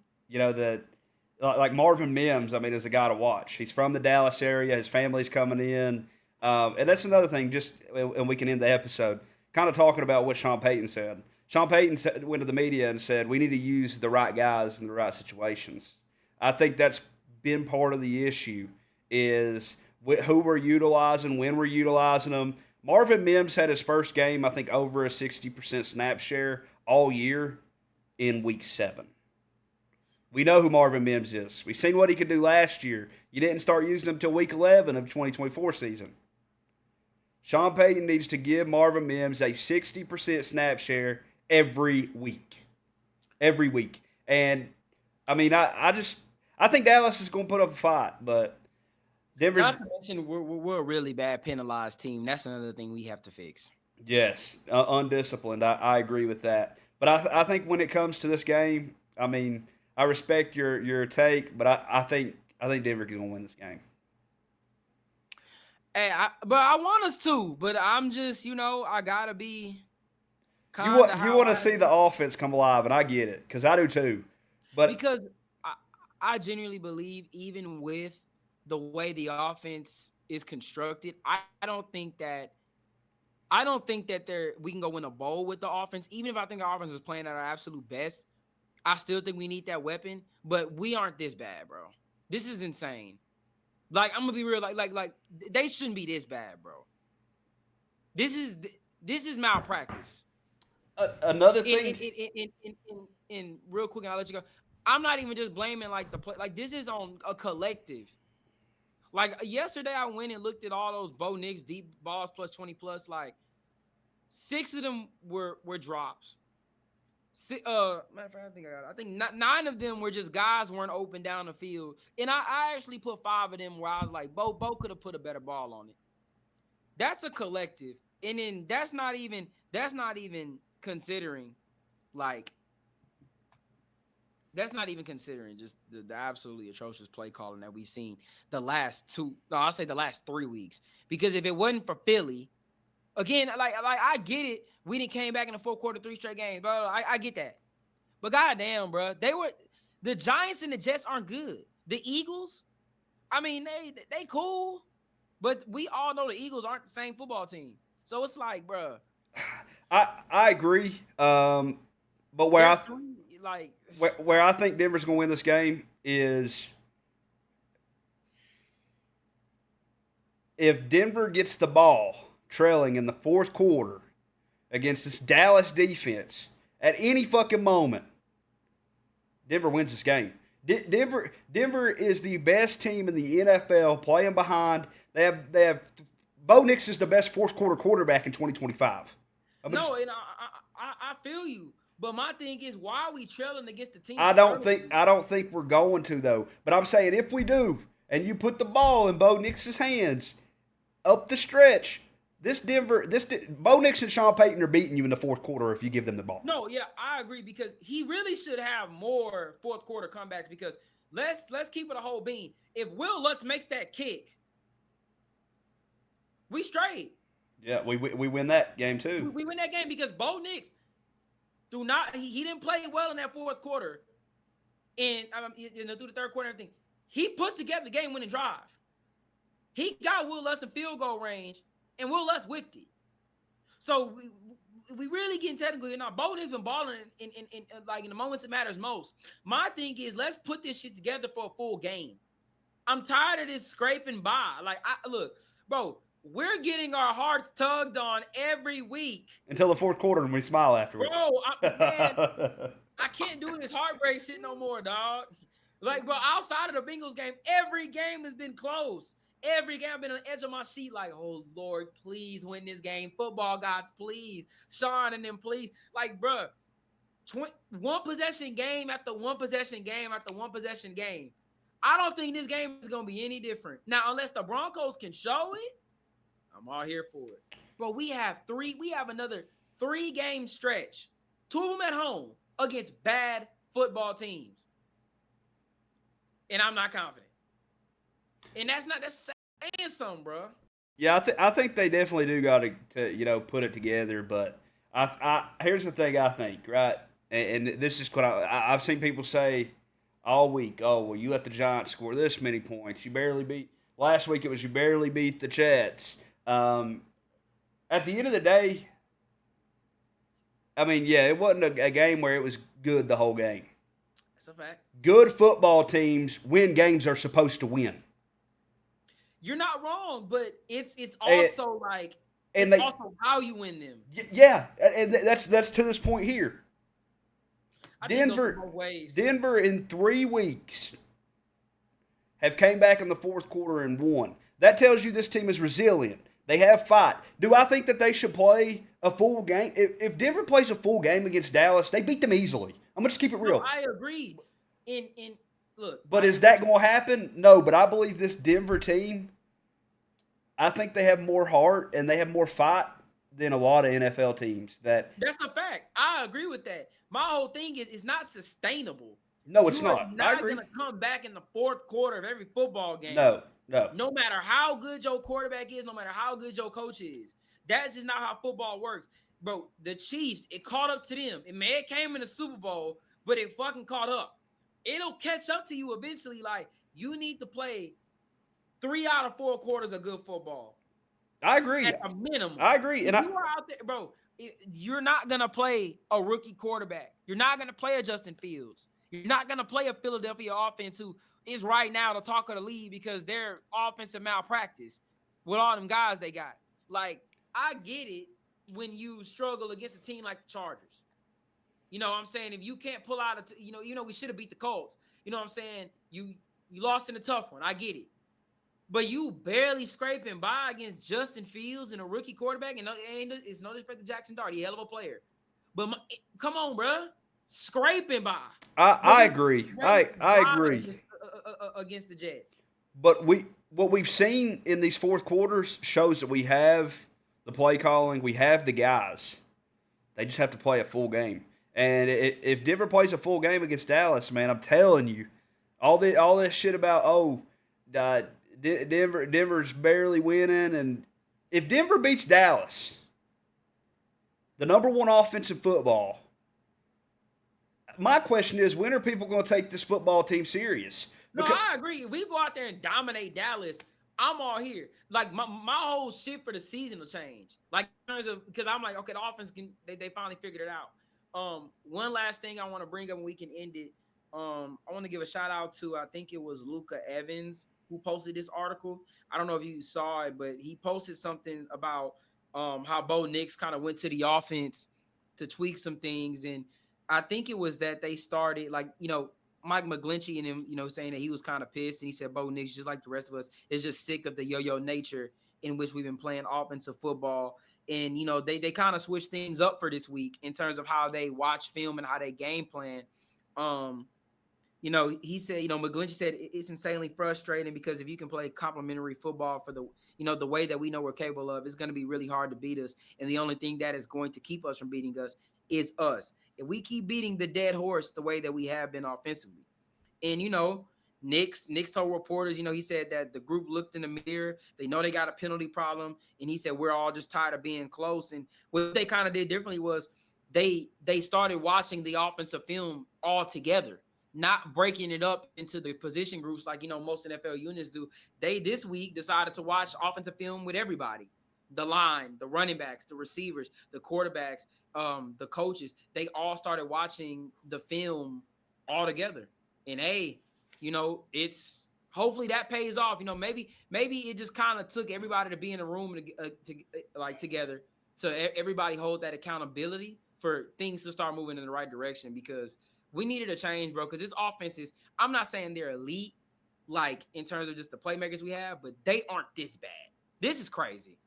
like Marvin Mims, I mean, is a guy to watch. He's from the Dallas area. His family's coming in. And that's another thing, and we can end the episode, kind of talking about what Sean Payton said. Sean Payton went to the media and said, we need to use the right guys in the right situations. I think that's been part of the issue, is who we're utilizing, when we're utilizing them. Marvin Mims had his first game, I think, over a 60% snap share all year in week 7. We know who Marvin Mims is. We've seen what he could do last year. You didn't start using him until week 11 of 2024 season. Sean Payton needs to give Marvin Mims a 60% snap share every week. Every week. And, I mean, I think Dallas is going to put up a fight, but Denver's... Not to mention, we're a really bad penalized team. That's another thing we have to fix. Yes, undisciplined. I agree with that. But I think when it comes to this game, I mean, I respect your take, but I think Denver's going to win this game. Hey, but I want us to. But I'm just, I gotta be. You want to see the offense come alive, and I get it because I do too. But because I genuinely believe, even with the way the offense is constructed, I don't think that we can go win a bowl with the offense. Even if I think our offense is playing at our absolute best, I still think we need that weapon. But we aren't this bad, bro. This is insane. Like, I'm gonna be real. Like they shouldn't be this bad, bro. This is malpractice. Another thing. In real quick, and I'll let you go. I'm not even just blaming like the play. Like, this is on a collective. Like, yesterday, I went and looked at all those Bo Nix deep balls plus 20 plus. Like, 6 of them were drops. Matter of fact, I think 9 of them were just guys weren't open down the field, and I actually put 5 of them where I was like, Bo could have put a better ball on it. That's a collective, and then that's not even considering, like, that's not even considering just the absolutely atrocious play calling that we've seen the last 3 weeks. Because if it wasn't for Philly, again, like I get it. We didn't came back in the fourth quarter 3 straight games. Blah, blah, blah. I get that. But goddamn, bro, the Giants and the Jets aren't good. The Eagles, I mean, they cool, but we all know the Eagles aren't the same football team. So it's like, bro, I agree. But where I think Denver's going to win this game is if Denver gets the ball trailing in the fourth quarter against this Dallas defense at any fucking moment, Denver wins this game. Denver is the best team in the NFL playing behind. They have Bo Nix is the best fourth quarter quarterback in 2025. No, and I feel you. But my thing is, why are we trailing against the team early? I don't think we're going to though. But I'm saying if we do, and you put the ball in Bo Nix's hands up the stretch, Bo Nix and Sean Payton are beating you in the fourth quarter if you give them the ball. No, yeah, I agree because he really should have more fourth quarter comebacks because let's keep it a whole bean. If Will Lutz makes that kick, we straight. Yeah, we win that game too. We win that game because Bo Nix he didn't play well in that fourth quarter, and through the third quarter and everything. He put together the game-winning drive. He got Will Lutz in field goal range, and Will Lutz whiffed it. So we really getting technical here now. Bo Nix been balling in the moments that matters most. My thing is, let's put this shit together for a full game. I'm tired of this scraping by. Look, bro. We're getting our hearts tugged on every week. Until the fourth quarter and we smile afterwards. Bro, I can't do this heartbreak shit no more, dog. Like, bro, outside of the Bengals game, every game has been close. Every game I've been on the edge of my seat like, oh, Lord, please win this game. Football gods, please. Sean and them, please. Like, bro, one possession game after one possession game after one possession game. I don't think this game is going to be any different. Now, unless the Broncos can show it, I'm all here for it. But we have another 3-game stretch. 2 of them at home against bad football teams. And I'm not confident. And that's saying something, bro. Yeah, I think they definitely do got to put it together. But I here's the thing I think, right? And this is what I've seen people say all week. Oh, well, you let the Giants score this many points. You barely beat. Last week it was you barely beat the Jets. At the end of the day, I mean, yeah, it wasn't a game where it was good the whole game. That's a fact. Good football teams win games they're supposed to win. You're not wrong, but it's also also how you win them. Yeah, and that's to this point here. Denver in 3 weeks have came back in the fourth quarter and won. That tells you this team is resilient. They have fight. Do I think that they should play a full game? If Denver plays a full game against Dallas, they beat them easily. I'm going to just keep it real. No, I agree. Look. But is that going to happen? No, but I believe this Denver team, I think they have more heart and they have more fight than a lot of NFL teams. That's a fact. I agree with that. My whole thing is it's not sustainable. No, it's not. You're not going to come back in the fourth quarter of every football game. No. No matter how good your quarterback is, no matter how good your coach is. That's just not how football works. Bro, the Chiefs, it caught up to them. It may have came in the Super Bowl, but it fucking caught up. It'll catch up to you eventually. Like, you need to play 3 out of 4 quarters of good football. I agree. At a minimum. I agree. And you are out there, bro, you're not going to play a rookie quarterback. You're not going to play a Justin Fields. You're not going to play a Philadelphia offense who is right now the talk of the league because their offensive malpractice with all them guys they got. Like, I get it when you struggle against a team like the Chargers. You know what I'm saying? If you can't pull out we should have beat the Colts. You know what I'm saying? You lost in a tough one. I get it. But you barely scraping by against Justin Fields and a rookie quarterback, and it's no disrespect to Jackson Dart. He's a hell of a player. But come on, bro. Scraping by. I agree. I agree. Against the Jets. But what we've seen in these fourth quarters shows that we have the play calling, we have the guys. They just have to play a full game. And if Denver plays a full game against Dallas, man, I'm telling you, all this shit about Denver's barely winning, and if Denver beats Dallas, the number 1 offense in football, my question is, when are people going to take this football team serious? No, I agree. If we go out there and dominate Dallas, I'm all here. Like, my whole shit for the season will change. Like, in terms of, because I'm like, okay, the offense they finally figured it out. One last thing I want to bring up and we can end it. I want to give a shout out to, I think it was Luca Evans who posted this article. I don't know if you saw it, but he posted something about how Bo Nix kind of went to the offense to tweak some things. And I think it was that they started like, Mike McGlinchey and him, saying that he was kind of pissed, and he said Bo Nix, just like the rest of us, is just sick of the yo-yo nature in which we've been playing offensive football. And they kind of switched things up for this week in terms of how they watch film and how they game plan. Um, he said, McGlinchey said it's insanely frustrating because if you can play complimentary football for the way that we know we're capable of, it's going to be really hard to beat us. And the only thing that is going to keep us from beating us is us. If we keep beating the dead horse the way that we have been offensively. And, Nick's told reporters, he said that the group looked in the mirror. They know they got a penalty problem. And he said, we're all just tired of being close. And what they kind of did differently was they started watching the offensive film all together, not breaking it up into the position groups like, most NFL units do. They, this week, decided to watch offensive film with everybody. The line, the running backs, the receivers, the quarterbacks, the coaches. They all started watching the film all together. And it's hopefully that pays off. Maybe it just kind of took everybody to be in a room together to everybody hold that accountability for things to start moving in the right direction, because we needed a change, bro. Because this offense is, I'm not saying they're elite, like in terms of just the playmakers we have, but they aren't this bad. This is crazy.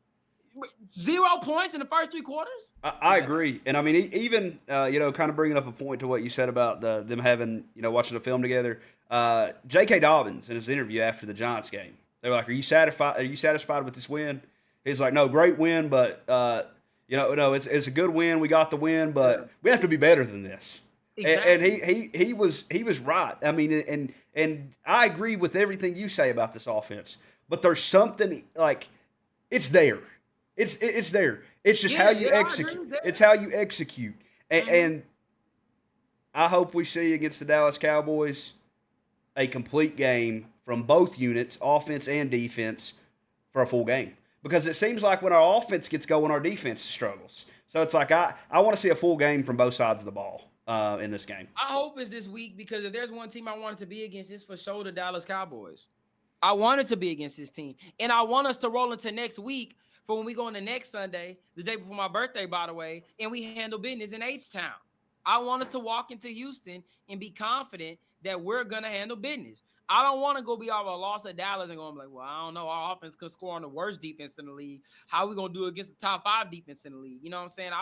0 points in the first 3 quarters? I agree. And I mean, even, kind of bringing up a point to what you said about them having, watching the film together. J.K. Dobbins, in his interview after the Giants game, they were like, Are you satisfied with this win? He's like, no, great win, but, no, it's a good win. We got the win, but we have to be better than this. Exactly. And he was right. I mean, and I agree with everything you say about this offense. But there's something like it's there. It's there. It's just how you execute. It's how you execute. And I hope we see against the Dallas Cowboys a complete game from both units, offense and defense, for a full game. Because it seems like when our offense gets going, our defense struggles. So it's like I want to see a full game from both sides of the ball in this game. I hope it's this week, because if there's one team I wanted to be against, it's for sure the Dallas Cowboys. I wanted to be against this team. And I want us to roll into next week for when we go into next Sunday, the day before my birthday, by the way, and we handle business in H-Town. I want us to walk into Houston and be confident that we're going to handle business. I don't want to go be off a loss at Dallas and go like, well, I don't know. Our offense could score on the worst defense in the league. How are we going to do against the top 5 defense in the league? You know what I'm saying?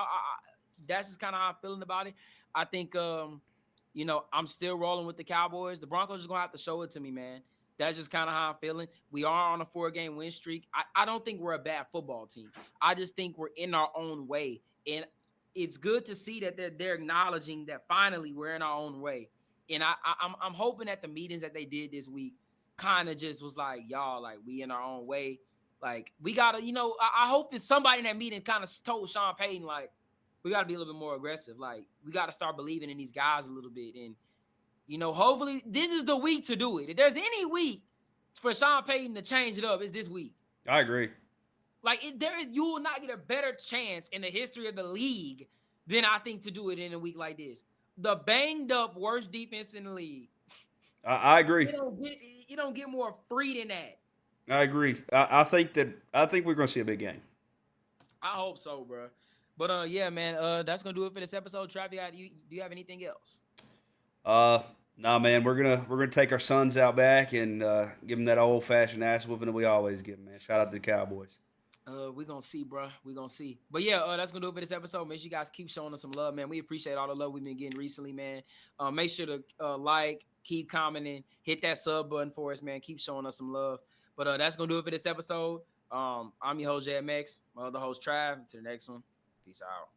That's just kind of how I'm feeling about it. I think, I'm still rolling with the Cowboys. The Broncos are going to have to show it to me, man. That's just kind of how I'm feeling. We are on a 4-game win streak. I don't think we're a bad football team. I just think we're in our own way. And it's good to see that they're acknowledging that finally we're in our own way. And I'm hoping that the meetings that they did this week kind of just was like, y'all, like, we in our own way. Like, we got to, I hope it's somebody in that meeting kind of told Sean Payton, like, we got to be a little bit more aggressive. Like, we got to start believing in these guys a little bit. And, hopefully this is the week to do it. If there's any week for Sean Payton to change it up, it's this week. I agree. Like, you will not get a better chance in the history of the league than I think to do it in a week like this. The banged up worst defense in the league. I agree. You don't get more free than that. I agree. I think we're going to see a big game. I hope so, bro. But yeah, man. That's gonna do it for this episode. Trav, do you have anything else? Nah, man. We're gonna take our sons out back and give them that old fashioned ass whooping that we always give them, man. Shout out to the Cowboys. We're gonna see, bro. We're gonna see. But yeah, that's gonna do it for this episode. Make sure you guys keep showing us some love, man. We appreciate all the love we've been getting recently, man. Make sure to like, keep commenting, hit that sub button for us, man. Keep showing us some love. But that's gonna do it for this episode. I'm your host JMX, my other host Trav. To the next one. Peace out.